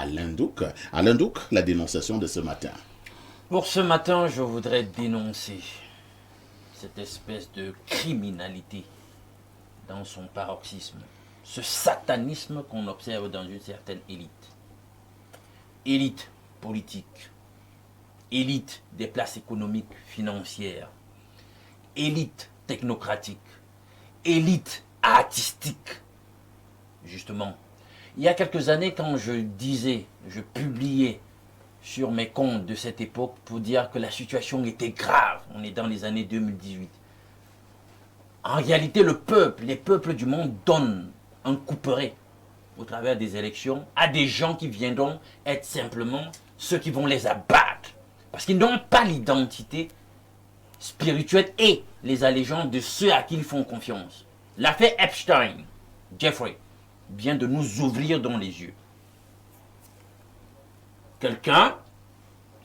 Alain Douc. Alain Douc, la dénonciation de ce matin. Pour ce matin, je voudrais dénoncer cette espèce de criminalité dans son paroxysme, ce satanisme qu'on observe dans une certaine élite. Élite politique, élite des places économiques, financières, élite technocratique, élite artistique. Justement, il y a quelques années, quand je publiais sur mes comptes de cette époque pour dire que la situation était grave, on est dans les années 2018. En réalité, les peuples du monde donnent un couperet au travers des élections à des gens qui viendront être simplement ceux qui vont les abattre. Parce qu'ils n'ont pas l'identité spirituelle et les allégeances de ceux à qui ils font confiance. L'affaire Epstein, Jeffrey, vient de nous ouvrir dans les yeux. Quelqu'un,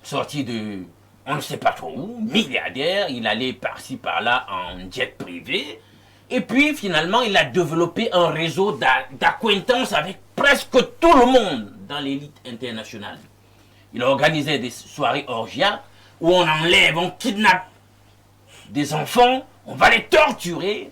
sorti de, on ne sait pas trop où, milliardaire, il allait par-ci par-là en jet privé, et puis finalement il a développé un réseau d'acquaintances avec presque tout le monde dans l'élite internationale. Il organisait des soirées orgiaques où on enlève, on kidnappe des enfants, on va les torturer,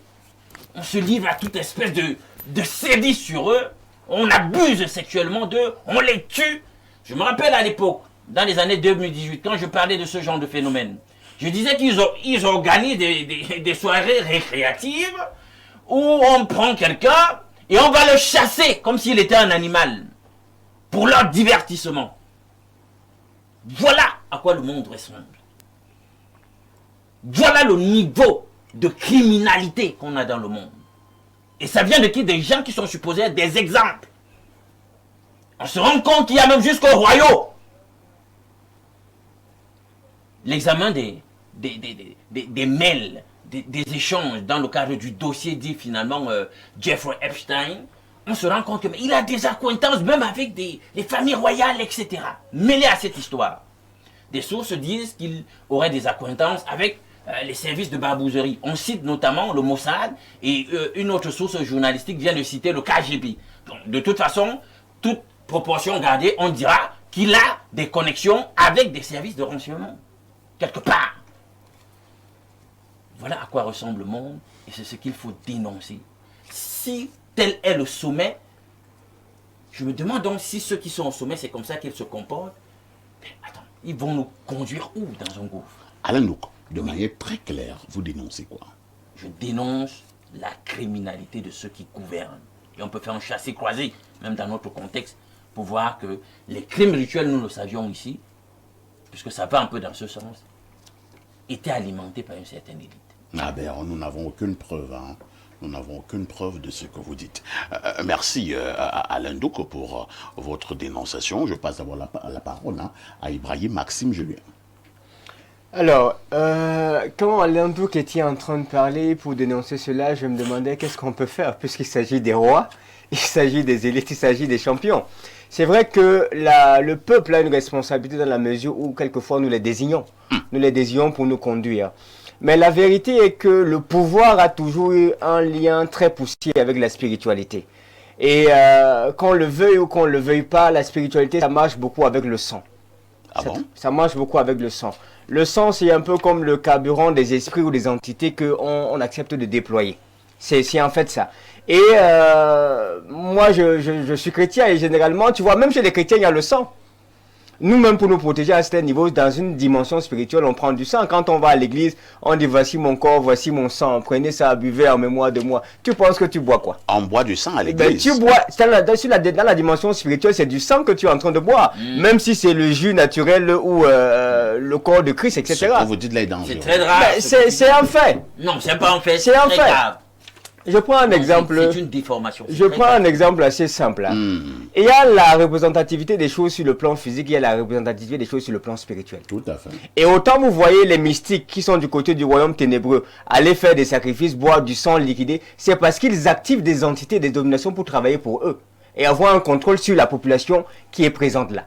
on se livre à toute espèce de sévices sur eux, on abuse sexuellement d'eux, on les tue. Je me rappelle à l'époque, dans les années 2018, quand je parlais de ce genre de phénomène, je disais qu'ils organisent des soirées récréatives où on prend quelqu'un et on va le chasser comme s'il était un animal pour leur divertissement. Voilà à quoi le monde ressemble. Voilà le niveau de criminalité qu'on a dans le monde. Et ça vient de qui? Des gens qui sont supposés être des exemples. On se rend compte qu'il y a même jusqu'au royaume l'examen des mails, des échanges dans le cadre du dossier dit finalement Jeffrey Epstein. On se rend compte qu'il a des accointances même avec les familles royales, etc. Mêlées à cette histoire. Des sources disent qu'il aurait des accointances avec les services de barbouzerie. On cite notamment le Mossad et une autre source journalistique vient de citer le KGB. Donc, de toute façon, toute proportion gardée, on dira qu'il a des connexions avec des services de renseignement. Quelque part. Voilà à quoi ressemble le monde et c'est ce qu'il faut dénoncer. Si tel est le sommet, je me demande donc si ceux qui sont au sommet, c'est comme ça qu'ils se comportent. Mais attends, ils vont nous conduire où dans un gouffre? Alain Douc, de manière très claire, vous dénoncez quoi? Je dénonce la criminalité de ceux qui gouvernent. Et on peut faire un chassé-croisé, même dans notre contexte, pour voir que les crimes rituels, nous le savions ici, puisque ça va un peu dans ce sens, étaient alimentés par une certaine élite. Ah ben, nous n'avons aucune preuve, hein. Nous n'avons aucune preuve de ce que vous dites. Merci Alain Douc pour votre dénonciation. Je passe d'abord la parole hein, à Ibrahim Maxime Julien. Alors, quand Alain Douc était en train de parler pour dénoncer cela, je me demandais qu'est-ce qu'on peut faire, puisqu'il s'agit des rois, il s'agit des élites, il s'agit des champions. C'est vrai que le peuple a une responsabilité dans la mesure où quelquefois nous les désignons. Nous les désignons pour nous conduire. Mais la vérité est que le pouvoir a toujours eu un lien très poussé avec la spiritualité. Et qu'on le veuille ou qu'on ne le veuille pas, la spiritualité, ça marche beaucoup avec le sang. Ah bon? Ça marche beaucoup avec le sang. Le sang, c'est un peu comme le carburant des esprits ou des entités qu'on accepte de déployer. C'est en fait ça. Et moi, je suis chrétien et généralement, tu vois, même chez les chrétiens, il y a le sang. Nous-mêmes, pour nous protéger à un certain niveau, dans une dimension spirituelle, on prend du sang. Quand on va à l'église, on dit voici mon corps, voici mon sang. Prenez ça, buvez en mémoire de moi. Tu penses que tu bois quoi? On boit du sang à l'église. Tu bois, dans la dimension spirituelle, c'est du sang que tu es en train de boire. Même si c'est le jus naturel ou le corps de Christ, etc. Ce que vous dites là est dangereux. C'est très grave. C'est un fait. Non, c'est pas un fait. C'est un très fait. grave. Je prends un exemple. C'est une déformation. Je prends un exemple assez simple. Hein. Il y a la représentativité des choses sur le plan physique, il y a la représentativité des choses sur le plan spirituel. Tout à fait. Et autant vous voyez les mystiques qui sont du côté du royaume ténébreux aller faire des sacrifices, boire du sang liquidé, c'est parce qu'ils activent des entités, des dominations pour travailler pour eux et avoir un contrôle sur la population qui est présente là.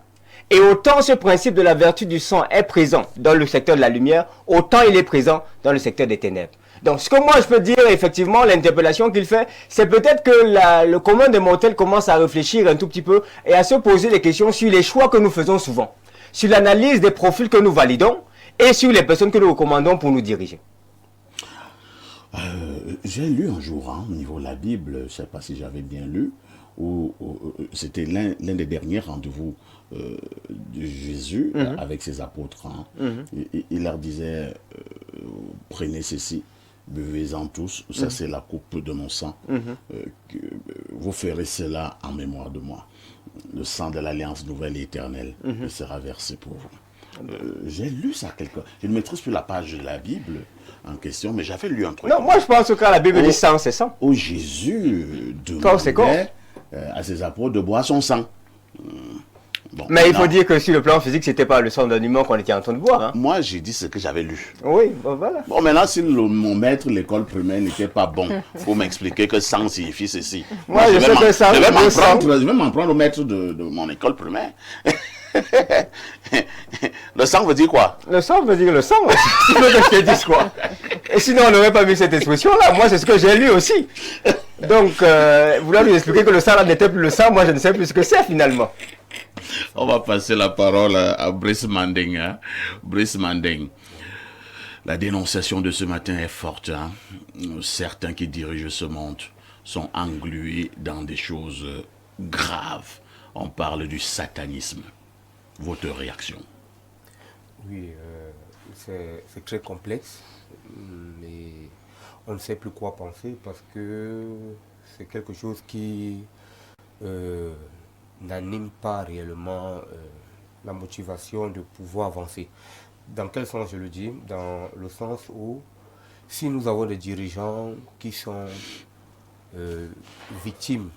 Et autant ce principe de la vertu du sang est présent dans le secteur de la lumière, autant il est présent dans le secteur des ténèbres. Donc ce que moi je peux dire, effectivement, l'interpellation qu'il fait, c'est peut-être que le commun des mortels commence à réfléchir un tout petit peu et à se poser des questions sur les choix que nous faisons souvent, sur l'analyse des profils que nous validons et sur les personnes que nous recommandons pour nous diriger. J'ai lu un jour, au niveau de la Bible, je ne sais pas si j'avais bien lu, où c'était l'un des derniers rendez-vous de Jésus avec ses apôtres. Il leur disait, prenez ceci, buvez-en tous, ça c'est la coupe de mon sang, que vous ferez cela en mémoire de moi. Le sang de l'alliance nouvelle et éternelle sera versé pour vous. J'ai lu ça quelque part. Je ne maîtrise plus la page de la Bible en question, mais j'avais lu un truc. Non, moi je pense que quand la Bible dit sang, c'est sang. Où Jésus demandait à ses apôtres de boire son sang. Bon, mais il faut dire que sur le plan physique, c'était pas le sang d'un humain qu'on était en train de boire. Hein. Moi, j'ai dit ce que j'avais lu. Oui, bon, voilà. Bon, maintenant, si mon maître de l'école primaire n'était pas bon, il faut m'expliquer que sang signifie ceci. Moi, je sais que sang, je vais m'en prendre au maître de mon école primaire. Le sang veut dire quoi? Le sang veut dire le sang. Tu veux que je te dise quoi? Et sinon, on n'aurait pas mis cette expression-là. Moi, c'est ce que j'ai lu aussi. Donc, vouloir lui expliquer que le sang là n'était plus le sang, moi, je ne sais plus ce que c'est finalement. On va passer la parole à Brice Manding. Brice Manding. La dénonciation de ce matin est forte. Certains qui dirigent ce monde sont englués dans des choses graves. On parle du satanisme. Votre réaction? Oui, c'est très complexe, mais on ne sait plus quoi penser parce que c'est quelque chose qui n'anime pas réellement la motivation de pouvoir avancer. Dans quel sens je le dis? Dans le sens où si nous avons des dirigeants qui sont victimes,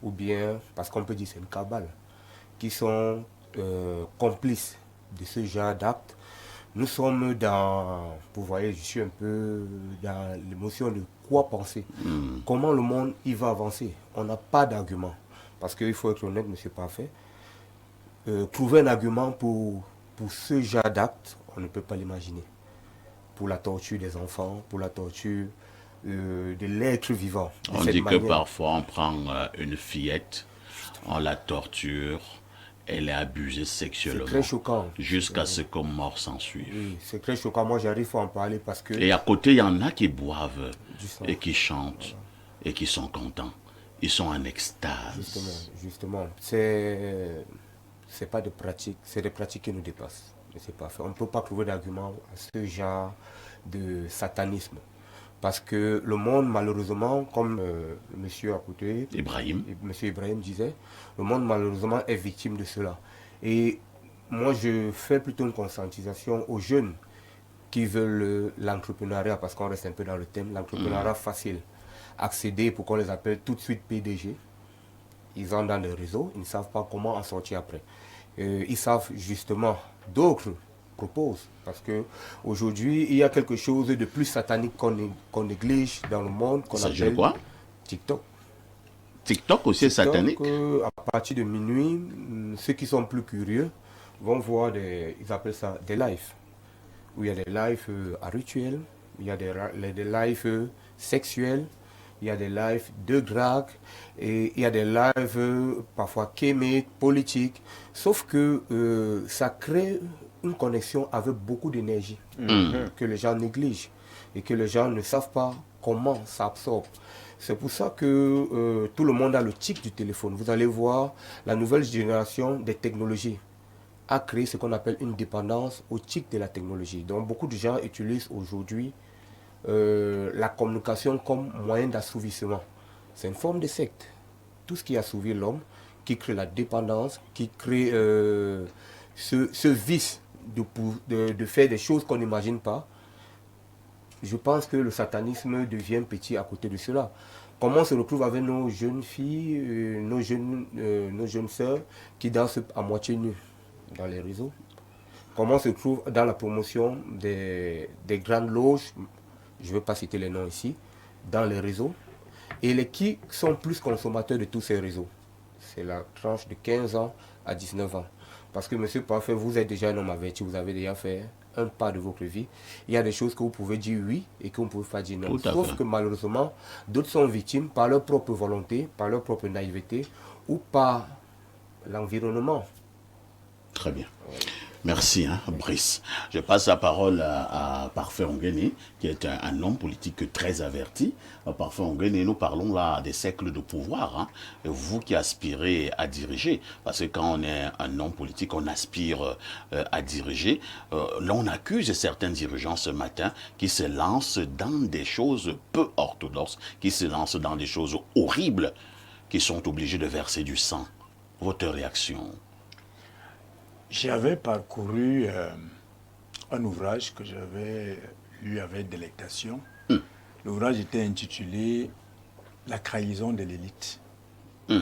ou bien, parce qu'on peut dire c'est une cabale, qui sont complices de ce genre d'actes, nous sommes dans, vous voyez, je suis un peu dans l'émotion de quoi penser. Comment le monde il va avancer? On n'a pas d'argument. Parce qu'il faut être honnête, monsieur Parfait. Trouver un argument pour ce genre d'acte, on ne peut pas l'imaginer. Pour la torture des enfants, pour la torture de l'être vivant. On dit que parfois on prend une fillette, on la torture, elle est abusée sexuellement. C'est très choquant. Jusqu'à ce que mort s'ensuive. Oui, c'est très choquant. Moi, j'arrive à en parler parce que... Et à côté, il y en a qui boivent et qui chantent et qui sont contents. Ils sont en extase. Justement. C'est pas de pratique, c'est des pratiques qui nous dépassent. Mais c'est pas fait. On ne peut pas trouver d'argument à ce genre de satanisme. Parce que le monde, malheureusement, comme le monsieur à côté, monsieur Ibrahim disait, le monde, malheureusement, est victime de cela. Et moi, je fais plutôt une conscientisation aux jeunes qui veulent l'entrepreneuriat, parce qu'on reste un peu dans le thème, l'entrepreneuriat facile. Accéder pour qu'on les appelle tout de suite PDG. Ils entrent dans le réseau, ils ne savent pas comment en sortir après. Ils savent justement, d'autres proposent, parce qu'aujourd'hui, il y a quelque chose de plus satanique qu'on néglige dans le monde, qu'on appelle quoi? TikTok. TikTok aussi est satanique? À partir de minuit, ceux qui sont plus curieux vont voir ils appellent ça des lives, où il y a des lives à rituel, il y a des lives sexuels, il y a des lives de drague, et il y a des lives parfois kémiques, politiques, sauf que ça crée une connexion avec beaucoup d'énergie que les gens négligent et que les gens ne savent pas comment ça absorbe. C'est pour ça que tout le monde a le tic du téléphone. Vous allez voir, la nouvelle génération des technologies a créé ce qu'on appelle une dépendance au tic de la technologie. Donc beaucoup de gens utilisent aujourd'hui la communication comme moyen d'assouvissement. C'est une forme de secte. Tout ce qui assouvit l'homme, qui crée la dépendance, qui crée ce vice de faire des choses qu'on n'imagine pas. Je pense que le satanisme devient petit à côté de cela. Comment on se retrouve avec nos jeunes filles, nos jeunes sœurs qui dansent à moitié nues dans les réseaux? Comment on se trouve dans la promotion des grandes loges, je ne veux pas citer les noms ici, dans les réseaux? Et qui sont plus consommateurs de tous ces réseaux? C'est la tranche de 15 ans à 19 ans. Parce que Monsieur Parfait, vous êtes déjà un homme averti, vous avez déjà fait un pas de votre vie. Il y a des choses que vous pouvez dire oui et que vous ne pouvez pas dire non. Tout à Sauf fait. que malheureusement, d'autres sont victimes par leur propre volonté, par leur propre naïveté ou par l'environnement. Très bien. Merci, hein, Brice. Je passe la parole à Parfait Onguéné, qui est un homme politique très averti. Parfait Onguéné, nous parlons là des siècles de pouvoir. Hein. Et vous qui aspirez à diriger, parce que quand on est un homme politique, on aspire à diriger. Là, on accuse certains dirigeants ce matin qui se lancent dans des choses peu orthodoxes, qui se lancent dans des choses horribles, qui sont obligés de verser du sang. Votre réaction? J'avais parcouru un ouvrage que j'avais lu avec délectation. L'ouvrage était intitulé « La trahison de l'élite ». Et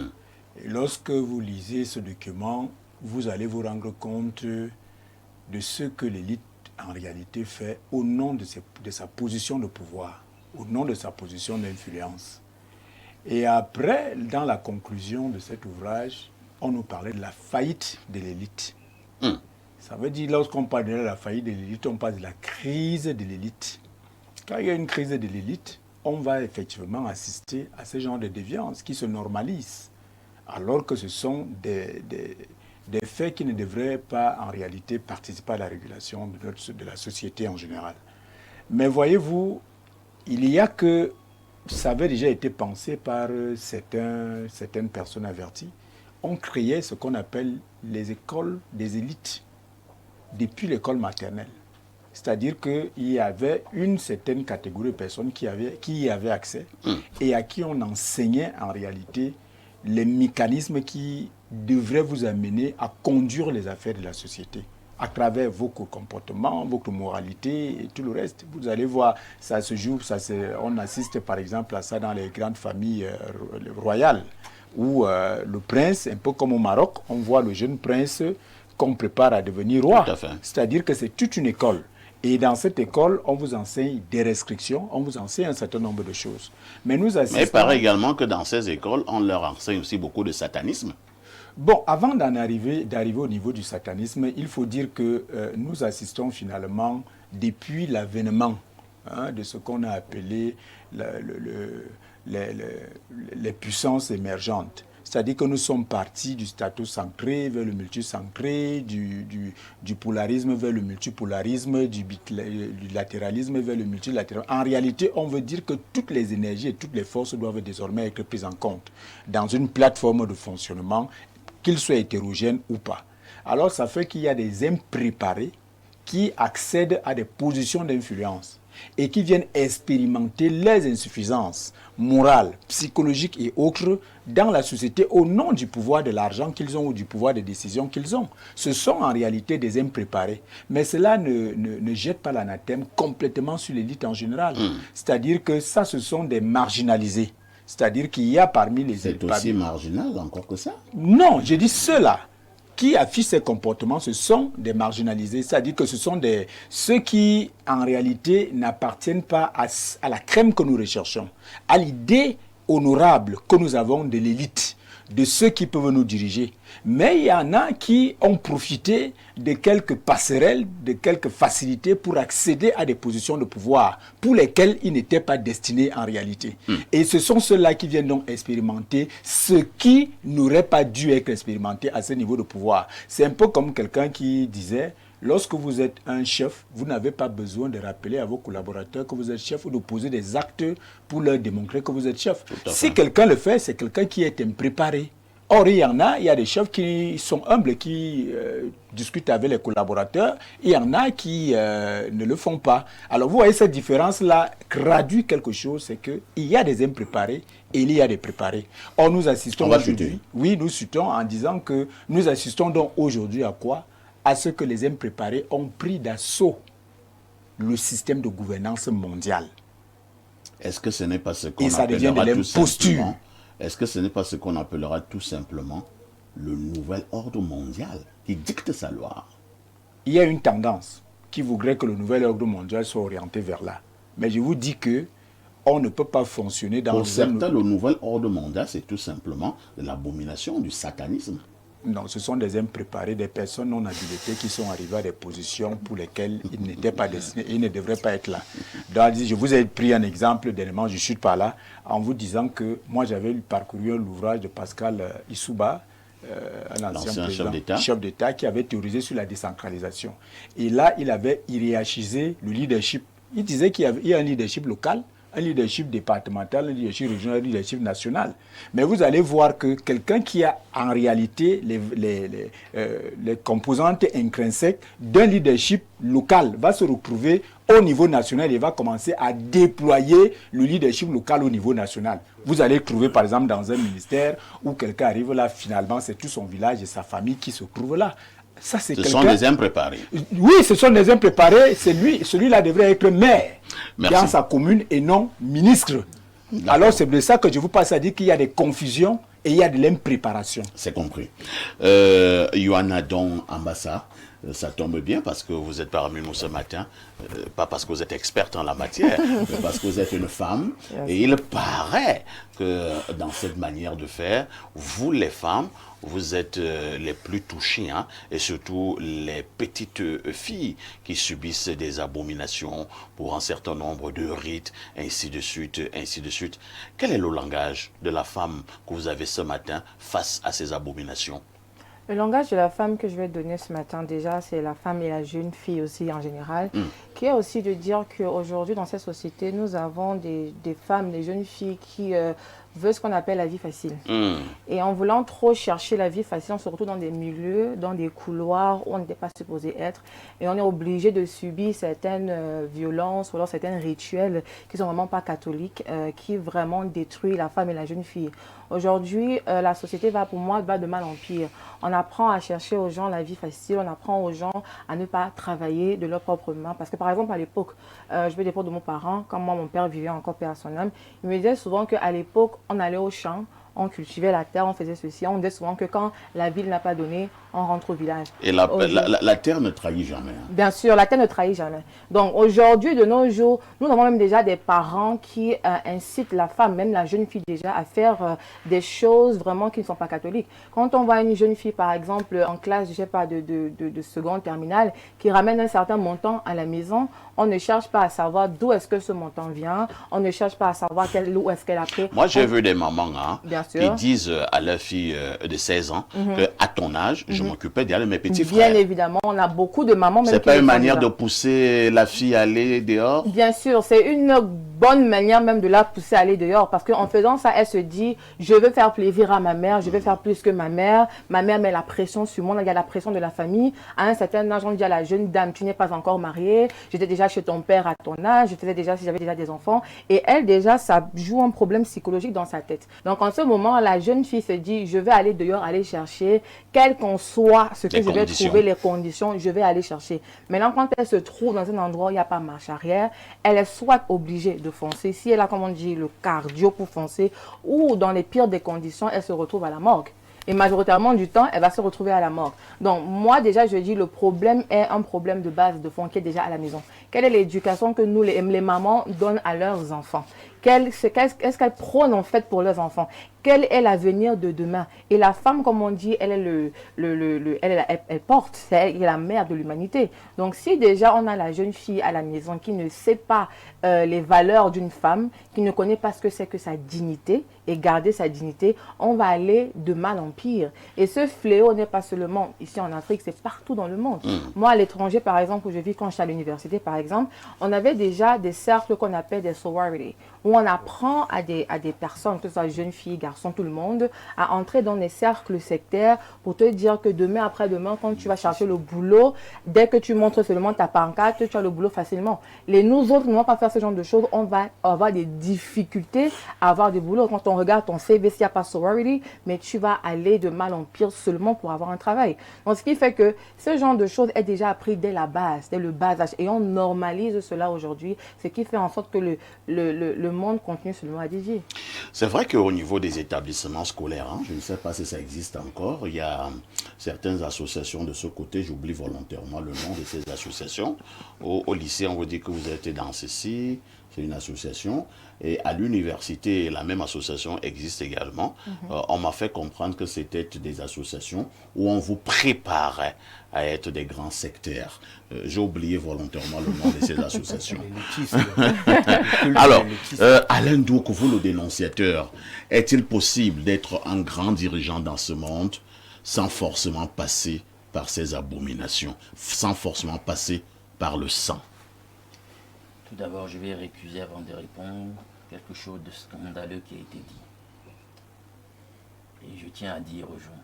lorsque vous lisez ce document, vous allez vous rendre compte de ce que l'élite en réalité fait au nom de sa position de pouvoir, au nom de sa position d'influence. Et après, dans la conclusion de cet ouvrage, on nous parlait de la faillite de l'élite. Ça veut dire, lorsqu'on parle de la faillite de l'élite, on parle de la crise de l'élite. Quand il y a une crise de l'élite, on va effectivement assister à ce genre de déviance qui se normalise, alors que ce sont des faits qui ne devraient pas en réalité participer à la régulation de la société en général. Mais voyez-vous, il y a que, ça avait déjà été pensé par certaines personnes averties, on créait ce qu'on appelle les écoles des élites depuis l'école maternelle. C'est-à-dire qu'il y avait une certaine catégorie de personnes qui y avaient accès et à qui on enseignait en réalité les mécanismes qui devraient vous amener à conduire les affaires de la société à travers vos comportements, votre moralité et tout le reste. Vous allez voir, ça se joue, on assiste par exemple à ça dans les grandes familles royales, où le prince, un peu comme au Maroc, on voit le jeune prince qu'on prépare à devenir roi. C'est-à-dire que c'est toute une école. Et dans cette école, on vous enseigne des restrictions, on vous enseigne un certain nombre de choses. Mais nous assistons... Mais il paraît également que dans ces écoles, on leur enseigne aussi beaucoup de satanisme. Bon, avant d'arriver au niveau du satanisme, il faut dire que nous assistons finalement, depuis l'avènement de ce qu'on a appelé les puissances émergentes. C'est-à-dire que nous sommes partis du statocentré vers le multicentré, du polarisme vers le multipolarisme, du latéralisme vers le multilatéralisme. En réalité, on veut dire que toutes les énergies et toutes les forces doivent désormais être prises en compte dans une plateforme de fonctionnement, qu'ils soient hétérogènes ou pas. Alors ça fait qu'il y a des impréparés qui accèdent à des positions d'influence et qui viennent expérimenter les insuffisances morales, psychologiques et autres dans la société au nom du pouvoir de l'argent qu'ils ont ou du pouvoir de décision qu'ils ont. Ce sont en réalité des impréparés. Mais cela ne jette pas l'anathème complètement sur l'élite en général. C'est-à-dire que ça, ce sont des marginalisés. C'est-à-dire qu'il y a parmi les... C'est aussi marginal encore que ça? Non, je dis ceux-là qui affichent ces comportements, ce sont des marginalisés. C'est-à-dire que ce sont ceux qui, en réalité, n'appartiennent pas à la crème que nous recherchons, à l'idée honorable que nous avons de l'élite, de ceux qui peuvent nous diriger. Mais il y en a qui ont profité de quelques passerelles, de quelques facilités pour accéder à des positions de pouvoir pour lesquelles ils n'étaient pas destinés en réalité. Et ce sont ceux-là qui viennent donc expérimenter ce qui n'aurait pas dû être expérimenté à ce niveau de pouvoir. C'est un peu comme quelqu'un qui disait... Lorsque vous êtes un chef, vous n'avez pas besoin de rappeler à vos collaborateurs que vous êtes chef ou de poser des actes pour leur démontrer que vous êtes chef. Si quelqu'un le fait, c'est quelqu'un qui est impréparé. Or, il y a des chefs qui sont humbles, qui discutent avec les collaborateurs. Il y en a qui ne le font pas. Alors, vous voyez, cette différence-là traduit quelque chose, c'est qu'il y a des impréparés et il y a des préparés. Or, nous assistons aujourd'hui... Oui, nous citons en disant que nous assistons donc aujourd'hui à quoi? À ce que les impréparés ont pris d'assaut le système de gouvernance mondiale. Est-ce que ce n'est pas ce qu'on appellera tout simplement, est-ce que ce n'est pas ce qu'on appellera tout simplement le nouvel ordre mondial qui dicte sa loi? Il y a une tendance qui voudrait que le nouvel ordre mondial soit orienté vers là. Mais je vous dis que on ne peut pas fonctionner dans... Pour certains, le nouvel ordre mondial, c'est tout simplement de l'abomination, du satanisme. Non, ce sont des hommes préparés, des personnes non habilitées qui sont arrivées à des positions pour lesquelles ils n'étaient pas destinés et ils ne devraient pas être là. Donc, je vous ai pris un exemple dernièrement, je suis par là, en vous disant que moi j'avais parcouru l'ouvrage de Pascal Issouba, un ancien chef d'État qui avait théorisé sur la décentralisation. Et là, il avait hiérarchisé le leadership. Il disait qu'il y a un leadership local, un leadership départemental, un leadership régional, un leadership national. Mais vous allez voir que quelqu'un qui a en réalité les composantes intrinsèques d'un leadership local va se retrouver au niveau national et va commencer à déployer le leadership local au niveau national. Vous allez trouver par exemple dans un ministère où quelqu'un arrive là, finalement c'est tout son village et sa famille qui se trouve là. Ça, ce sont des impréparés. Oui, ce sont des impréparés. Celui-là devrait être maire dans sa commune et non ministre. Alors c'est de ça que je vous passe à dire qu'il y a des confusions et il y a de l'impréparation. C'est compris. Yohanna Don Ambassa, ça tombe bien parce que vous êtes parmi nous ce matin, pas parce que vous êtes experte en la matière, mais parce que vous êtes une femme. Et il paraît que dans cette manière de faire, vous les femmes, vous êtes les plus touchées, hein, et surtout les petites filles qui subissent des abominations pour un certain nombre de rites, ainsi de suite, ainsi de suite. Quel est le langage de la femme que vous avez ce matin face à ces abominations? Le langage de la femme que je vais donner ce matin, déjà, c'est la femme et la jeune fille aussi en général, qui est aussi de dire qu'aujourd'hui, dans cette société, nous avons des femmes, des jeunes filles qui veulent ce qu'on appelle la vie facile. Et en voulant trop chercher la vie facile, on se retrouve dans des milieux, dans des couloirs où on n'était pas supposé être. Et on est obligé de subir certaines violences ou alors certains rituels qui ne sont vraiment pas catholiques, qui vraiment détruisent la femme et la jeune fille. Aujourd'hui, la société va, pour moi, va de mal en pire. On apprend à chercher aux gens la vie facile, on apprend aux gens à ne pas travailler de leurs propres mains. Parce que par exemple, à l'époque, je vais dépendre de mon parent, quand moi, mon père vivait encore, paix à son âme, il me disait souvent qu'à l'époque, on allait au champ, on cultivait la terre, on faisait ceci. On disait souvent que quand la ville n'a pas donné, on rentre au village. Et la terre ne trahit jamais. Hein. Bien sûr, la terre ne trahit jamais. Donc aujourd'hui, de nos jours, nous avons même déjà des parents qui incitent la femme, même la jeune fille déjà, à faire des choses vraiment qui ne sont pas catholiques. Quand on voit une jeune fille, par exemple, en classe, je sais pas, de seconde terminale, qui ramène un certain montant à la maison, on ne cherche pas à savoir d'où est-ce que ce montant vient, on ne cherche pas à savoir où est-ce qu'elle a pris. Moi, j'ai vu des mamans qui sûr. disent à leur fille de 16 ans qu'à ton âge, je m'occupais d'elle, mes petits Bien frères. évidemment, on a beaucoup de mamans. C'est pas une manière de pousser la fille à aller dehors? Bien sûr, c'est une bonne manière même de la pousser à aller dehors. Parce qu'en faisant ça, elle se dit, je veux faire plaisir à ma mère, je veux faire plus que ma mère. Ma mère met la pression sur moi, il y a la pression de la famille. À un certain âge, on dit à la jeune dame, tu n'es pas encore mariée, j'étais déjà chez ton père à ton âge, je faisais déjà, si j'avais déjà des enfants. Et elle, déjà, ça joue un problème psychologique dans sa tête. Donc, en ce moment, la jeune fille se dit, je vais aller dehors, aller chercher, quel qu'on soit ce que je vais trouver, les conditions, je vais aller chercher. Maintenant, quand elle se trouve dans un endroit où il n'y a pas marche arrière, elle est soit obligée de foncer, si elle a, comme on dit, le cardio pour foncer, ou dans les pires des conditions, elle se retrouve à la morgue. Et majoritairement du temps, elle va se retrouver à la mort. Donc, moi, déjà, je dis le problème est un problème de base de fond qui est déjà à la maison. Quelle est l'éducation que nous, les mamans, donnent à leurs enfants? Qu'est-ce qu'elles prônent en fait pour leurs enfants? Quel est l'avenir de demain? Et la femme, comme on dit, elle est elle porte, elle est la mère de l'humanité. Donc si déjà on a la jeune fille à la maison qui ne sait pas les valeurs d'une femme, qui ne connaît pas ce que c'est que sa dignité et garder sa dignité, on va aller de mal en pire. Et ce fléau n'est pas seulement ici en Afrique, c'est partout dans le monde. Moi, à l'étranger, par exemple, où je vis quand j'étais à l'université, par exemple, on avait déjà des cercles qu'on appelle des sororities, où on apprend à des personnes, que ce soit jeunes filles, garçons, tout le monde, à entrer dans des cercles sectaires pour te dire que demain, après-demain, quand tu vas chercher le boulot, dès que tu montres seulement ta pancarte, tu as le boulot facilement. Nous autres, nous ne vont pas faire ce genre de choses, on va avoir des difficultés à avoir du boulot. Quand on regarde ton CV, s'il n'y a pas sorority, mais tu vas aller de mal en pire seulement pour avoir un travail. Donc, ce qui fait que ce genre de choses est déjà appris dès la base, dès le bas âge. Et on normalise cela aujourd'hui, ce qui fait en sorte que le monde continue seulement à dévier. C'est vrai qu'au niveau des établissements scolaires, je ne sais pas si ça existe encore, il y a certaines associations de ce côté, j'oublie volontairement le nom de ces associations. Au lycée, on vous dit que vous êtes dans ceci, c'est une association. Et à l'université, la même association existe également. On m'a fait comprendre que c'était des associations où on vous préparait à être des grands sectaires. J'ai oublié volontairement le nom de ces associations. Alors, Alain Douk, vous le dénonciateur, est-il possible d'être un grand dirigeant dans ce monde sans forcément passer par ces abominations, sans forcément passer par le sang? Tout d'abord, je vais récuser avant de répondre quelque chose de scandaleux qui a été dit. Et je tiens à dire aux gens,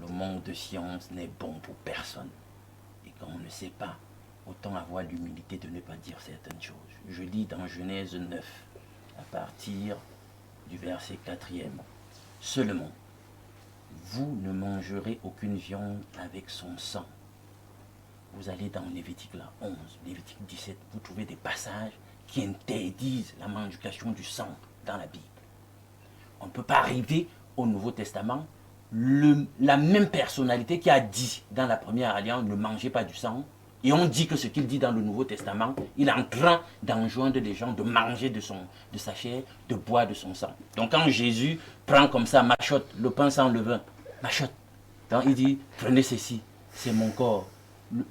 le manque de science n'est bon pour personne. Et quand on ne sait pas, autant avoir l'humilité de ne pas dire certaines choses. Je lis dans Genèse 9, à partir du verset 4e. Seulement, vous ne mangerez aucune viande avec son sang. Vous allez dans Lévitique 11, Lévitique 17, vous trouvez des passages qui interdisent la manipulation du sang dans la Bible. On ne peut pas arriver au Nouveau Testament, la même personnalité qui a dit dans la première alliance, ne mangez pas du sang, et on dit que ce qu'il dit dans le Nouveau Testament, il est en train d'enjoindre les gens de manger de sa chair, de boire de son sang. Donc quand Jésus prend comme ça, machotte, le pain sans levain, machotte, quand il dit, prenez ceci, c'est mon corps.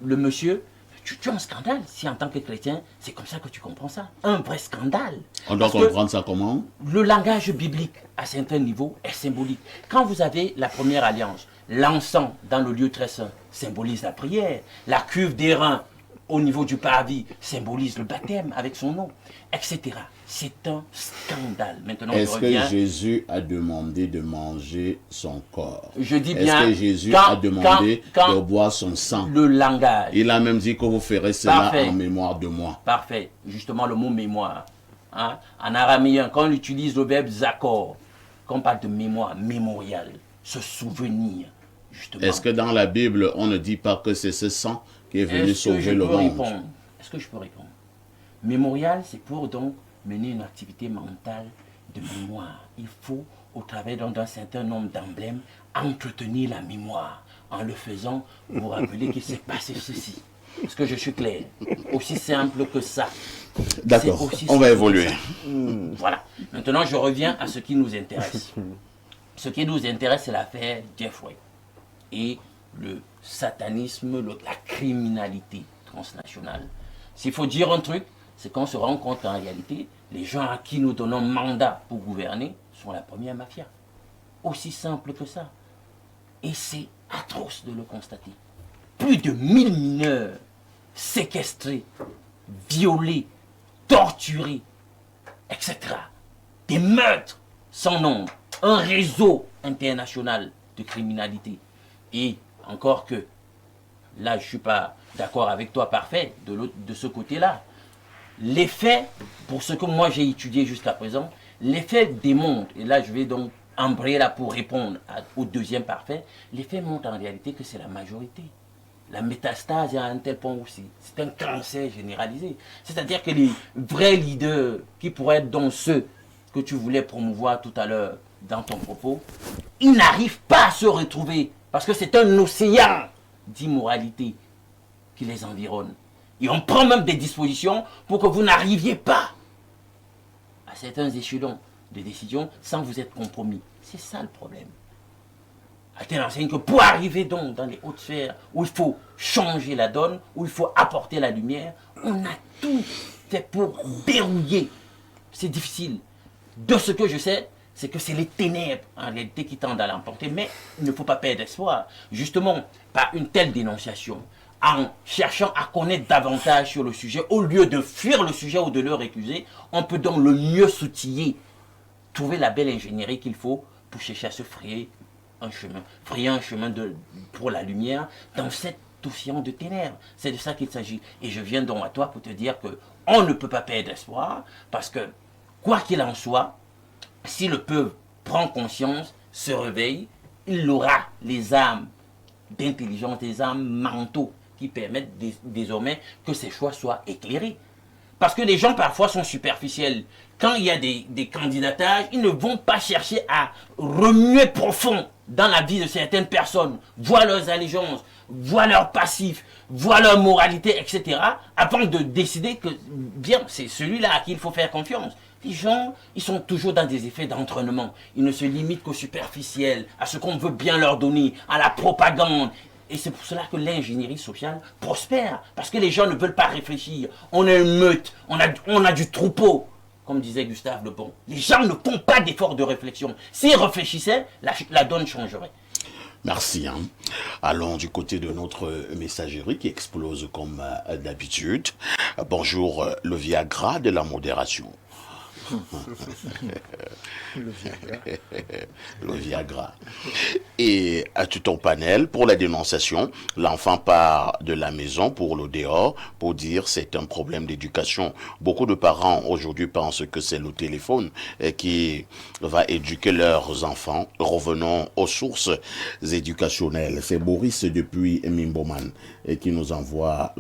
Le monsieur, tu as un scandale. Si en tant que chrétien, c'est comme ça que tu comprends ça. Un vrai scandale. On doit comprendre ça comment? Le langage biblique, à certains niveaux, est symbolique. Quand vous avez la première alliance, l'encens dans le lieu très saint symbolise la prière. La cuve d'airain au niveau du parvis symbolise le baptême avec son nom, etc. C'est un scandale. Maintenant, est-ce que Jésus a demandé de manger son corps? Je dis bien. Est-ce que Jésus a demandé de boire son sang? Le langage. Il a même dit que vous ferez cela en mémoire de moi. Parfait. Justement, le mot mémoire. Hein? En araméen, quand on utilise le verbe zakor, quand on parle de mémoire, mémorial, se souvenir, justement. Est-ce que dans la Bible, on ne dit pas que c'est ce sang qui est venu sauver le monde? Est-ce que je peux répondre? Mémorial, c'est pour donc mener une activité mentale de mémoire. Il faut, au travers d'un certain nombre d'emblèmes, entretenir la mémoire. En le faisant, vous rappeler qu'il s'est passé ceci. Est-ce que je suis clair? Aussi simple que ça. D'accord, on va évoluer. Voilà. Maintenant, je reviens à ce qui nous intéresse. Ce qui nous intéresse, c'est l'affaire Jeffrey et le satanisme, la criminalité transnationale. S'il faut dire un truc, c'est qu'on se rend compte qu'en réalité, les gens à qui nous donnons mandat pour gouverner sont la première mafia. Aussi simple que ça. Et c'est atroce de le constater. Plus de 1000 mineurs séquestrés, violés, torturés, etc. Des meurtres sans nombre. Un réseau international de criminalité. Et encore que, là je ne suis pas d'accord avec toi, parfait, de ce côté-là. Les faits, pour ce que moi j'ai étudié jusqu'à présent, les faits démontrent, et là je vais donc embrayer là pour répondre au deuxième parfait, les faits montrent en réalité que c'est la majorité. La métastase est à un tel point aussi. C'est un cancer généralisé. C'est-à-dire que les vrais leaders, qui pourraient être donc ceux que tu voulais promouvoir tout à l'heure dans ton propos, ils n'arrivent pas à se retrouver parce que c'est un océan d'immoralité qui les environne. Et on prend même des dispositions pour que vous n'arriviez pas à certains échelons de décision sans vous être compromis. C'est ça le problème. Elle enseigne que pour arriver donc dans les hautes sphères où il faut changer la donne, où il faut apporter la lumière, on a tout fait pour verrouiller. C'est difficile. De ce que je sais, c'est que c'est les ténèbres en réalité qui tendent à l'emporter, mais il ne faut pas perdre espoir. Justement, par une telle dénonciation, en cherchant à connaître davantage sur le sujet, au lieu de fuir le sujet ou de le récuser, on peut donc le mieux s'outiller, trouver la belle ingénierie qu'il faut pour chercher à se frayer un chemin pour la lumière dans cet océan de ténèbres. C'est de ça qu'il s'agit. Et je viens donc à toi pour te dire que on ne peut pas perdre espoir, parce que, quoi qu'il en soit, si le peuple prend conscience, se réveille, il aura les âmes d'intelligence, les âmes mentaux qui permettent désormais que ses choix soient éclairés. Parce que les gens parfois sont superficiels. Quand il y a des candidatages, ils ne vont pas chercher à remuer profond dans la vie de certaines personnes, voir leurs allégeances, voir leurs passifs, voir leur moralité, etc. avant de décider que, bien, c'est celui-là à qui il faut faire confiance. Les gens, ils sont toujours dans des effets d'entraînement. Ils ne se limitent qu'au superficiel, à ce qu'on veut bien leur donner, à la propagande. Et c'est pour cela que l'ingénierie sociale prospère. Parce que les gens ne veulent pas réfléchir. On a une meute, on a du troupeau. Comme disait Gustave Le Bon. Les gens ne font pas d'efforts de réflexion. S'ils réfléchissaient, la donne changerait. Merci. Allons du côté de notre messagerie qui explose comme d'habitude. Bonjour, le Viagra de la modération. Le Viagra. Et à tout ton panel, pour la dénonciation, l'enfant part de la maison pour le dehors, pour dire c'est un problème d'éducation. Beaucoup de parents aujourd'hui pensent que c'est le téléphone qui va éduquer leurs enfants. Revenons aux sources éducationnelles. C'est Boris depuis Mimboman qui nous envoie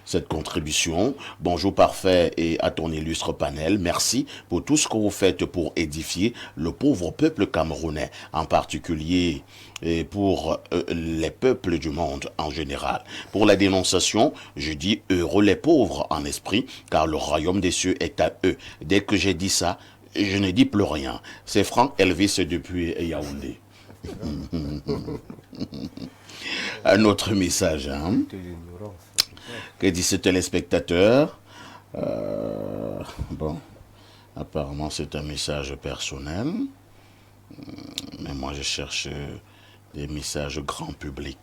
cette contribution. Bonjour parfait et à ton illustre panel. Merci pour tout ce que vous faites pour édifier le pauvre peuple camerounais, en particulier et pour les peuples du monde en général. Pour la dénonciation, je dis heureux les pauvres en esprit, car le royaume des cieux est à eux. Dès que j'ai dit ça, je ne dis plus rien. C'est Franck Elvis depuis Yaoundé. Un autre message, hein? Que dit ce téléspectateur? Bon, apparemment c'est un message personnel, mais moi je cherche des messages grand public.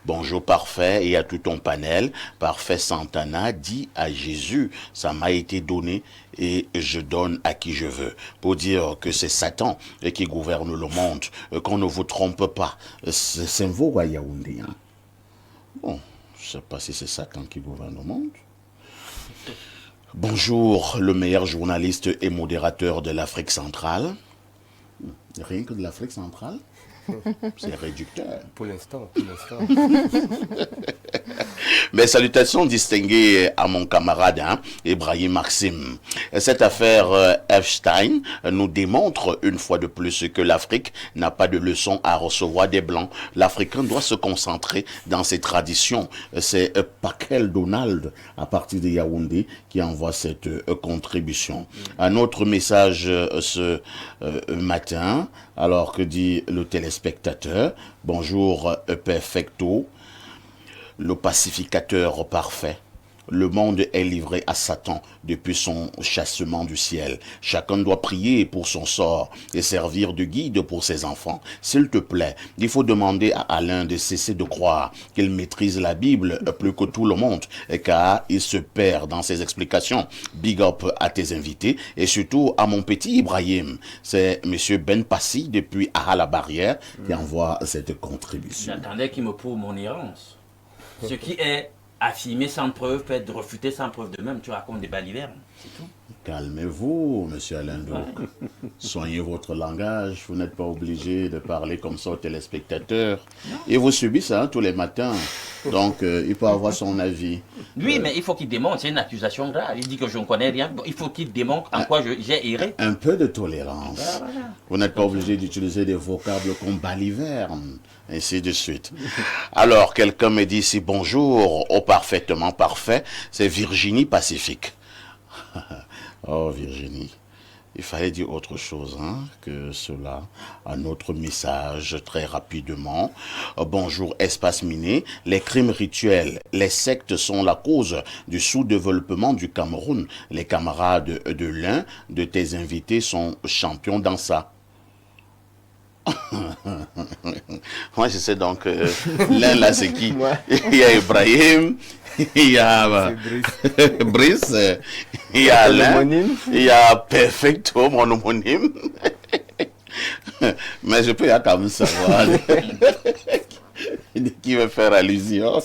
Bonjour parfait et à tout ton panel. Parfait Santana dit à Jésus, ça m'a été donné et je donne à qui je veux. Pour dire que c'est Satan qui gouverne le monde, qu'on ne vous trompe pas. C'est un veau à Yaoundé. Hein? Bon. Je ne sais pas si c'est Satan qui gouverne le monde. Bonjour, le meilleur journaliste et modérateur de l'Afrique centrale. Rien que de l'Afrique centrale. C'est réducteur. Pour l'instant. Mes salutations distinguées à mon camarade Ibrahim Maxime. Cette affaire Epstein nous démontre une fois de plus que l'Afrique n'a pas de leçon à recevoir des Blancs. L'Africain doit se concentrer dans ses traditions. C'est Paquel Donald, à partir de Yaoundé, qui envoie cette contribution. Un autre message ce matin, alors que dit le téléspectateur, bonjour Perfecto, le pacificateur parfait. Le monde est livré à Satan depuis son chassement du ciel. Chacun doit prier pour son sort et servir de guide pour ses enfants. S'il te plaît, il faut demander à Alain de cesser de croire qu'il maîtrise la Bible plus que tout le monde, car il se perd dans ses explications. Big up à tes invités et surtout à mon petit Ibrahim. C'est monsieur Ben Passy depuis la Barrière qui envoie cette contribution. J'attendais qu'il me prouve mon errance. Ce qui est affirmer sans preuve, peut être refuter sans preuve de même. Tu racontes des balivernes, c'est tout. Calmez-vous, monsieur Alain Douk. Soignez votre langage. Vous n'êtes pas obligé de parler comme ça aux téléspectateurs. Et vous subissez ça tous les matins. Donc, il peut avoir son avis. Oui, mais il faut qu'il démontre. C'est une accusation grave. Il dit que je ne connais rien. Il faut qu'il démontre en quoi j'ai erré. Un peu de tolérance. Voilà. Vous n'êtes pas obligé d'utiliser des vocables comme baliverne, ainsi de suite. Alors, quelqu'un me dit ici bonjour au parfaitement parfait. C'est Virginie Pacifique. Oh Virginie, il fallait dire autre chose que cela. Un autre message très rapidement. Bonjour Espace Miné. Les crimes rituels, les sectes sont la cause du sous-développement du Cameroun. Les camarades de l'un de tes invités sont champions dans ça. Moi je sais donc l'un là c'est qui? Il y a Ibrahim, il y a Brice, il y a Alain, il y a Perfecto, mon homonyme. Mais je peux quand même savoir qui veut faire allusion.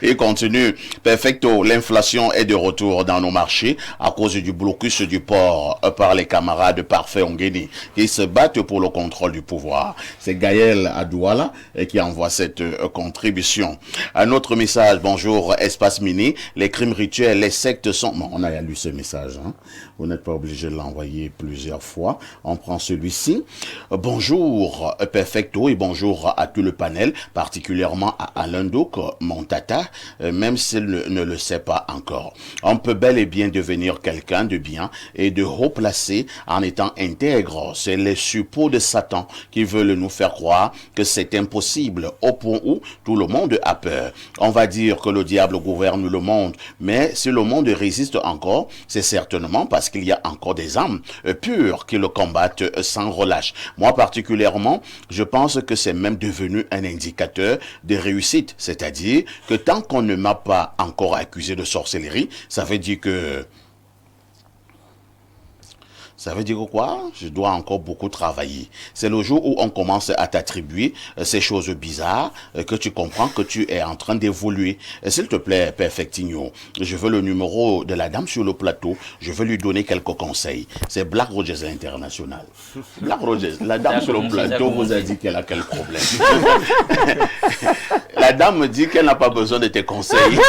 Et continue. Perfecto, l'inflation est de retour dans nos marchés à cause du blocus du port par les camarades Parfait Ongeni qui se battent pour le contrôle du pouvoir. C'est Gaël Adouala qui envoie cette contribution. Un autre message, bonjour Espace Mini, les crimes rituels, les sectes sont... Bon, on a lu ce message, hein? Vous n'êtes pas obligé de l'envoyer plusieurs fois. On prend celui-ci. Bonjour Perfecto et bonjour à tout le panel, particulièrement à Alain Douk, mon tata, même s'il ne le sait pas encore. On peut bel et bien devenir quelqu'un de bien et de haut placé en étant intègre. C'est les suppôts de Satan qui veulent nous faire croire que c'est impossible, au point où tout le monde a peur. On va dire que le diable gouverne le monde, mais si le monde résiste encore, c'est certainement parce qu'il y a encore des âmes pures qui le combattent sans relâche. Moi particulièrement, je pense que c'est même devenu un indicateur de réussite, c'est-à-dire que tant qu'on ne m'a pas encore accusé de sorcellerie, ça veut dire que... Ça veut dire quoi? Je dois encore beaucoup travailler. C'est le jour où on commence à t'attribuer ces choses bizarres que tu comprends que tu es en train d'évoluer. S'il te plaît, Perfectinho, je veux le numéro de la dame sur le plateau. Je veux lui donner quelques conseils. C'est Black Rogers International. Black Rogers, la dame sur le plateau vous a dit qu'elle a quel problème? La dame me dit qu'elle n'a pas besoin de tes conseils.